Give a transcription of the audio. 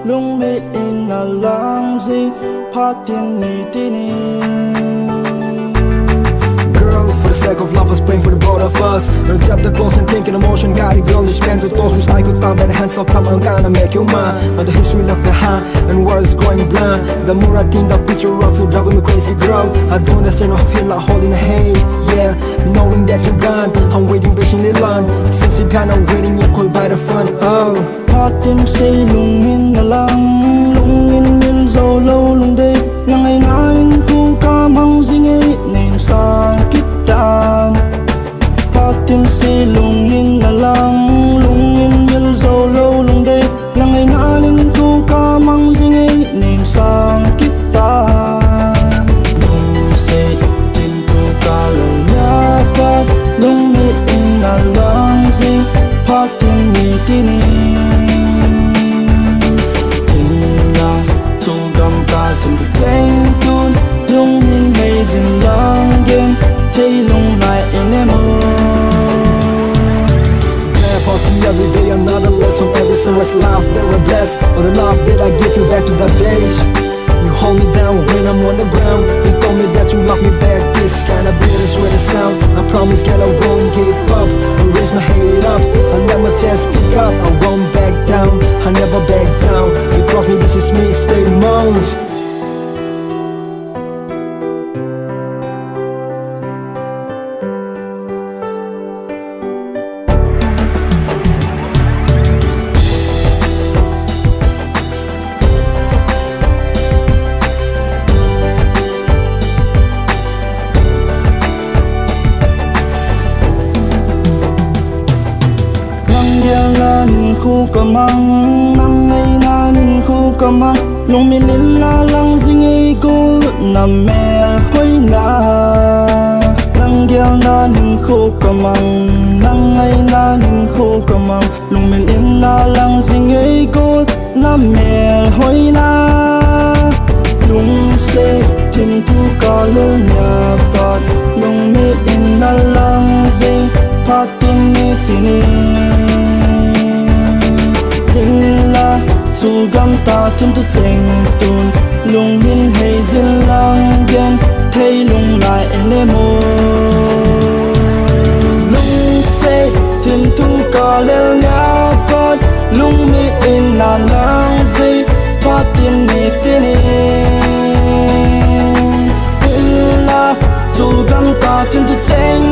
lung mi in na lang zi patin ni tini. For the sake of love, I was praying for the both of us. Don't drop the clothes and thinking emotion. Got it, girl, it's meant to toss. Wish I could find better hands up, I'm gonna make you mine. Now the history left behind, and words going blind. The more I think the picture of you driving me crazy, girl. I don't understand, I feel like holding a hand. Yeah, knowing that you're gone, I'm waiting patiently long. Since you're gone, I'm waiting, you're called by the fun. Oh, patin say lung min na lang, lung min mil zo lo lung de. Ngay nanin ku kamang zingi ning sang kita. Patin say lung min na lang, lung min mil zo lo lung de. Ngay nanin ku kamang zingi ning sang kita. Lung say tin ku kalau nyakat, lung mi in na lang zi patin ni tini. Từng từ tranh tuôn lung min hay dừng lang gen thấy lung lại in em passing every day, another lesson. Every sunrise life that we're blessed, or the love that I give you back to the days. You hold me down when I'm on the ground. You told me that you love me back. This kinda bittersweet sound. I promise, girl, I won't give up. I raise my head up, I let my chest speak up. I won't back down, I never back down. You trust me, this is me, stay moans. khu kamang nang ngay nanin khu kamang lung milin na lang zingi ko na mel hoy na nang gyal nanin khu kamang nang ngay nanin khu kamang lung milin na lang zingi ko na mel hoy na lung se tim tu ka lel nya pat lung mi in na lang zi patin ni tini su gam ta thêm tu chênh tun lung min hay zin lang gen thấy lung lại em mô lung se thêm tu cả lel nhà con lung mi in na lang zi phát tiền ni tini la su gam ta thêm tu chênh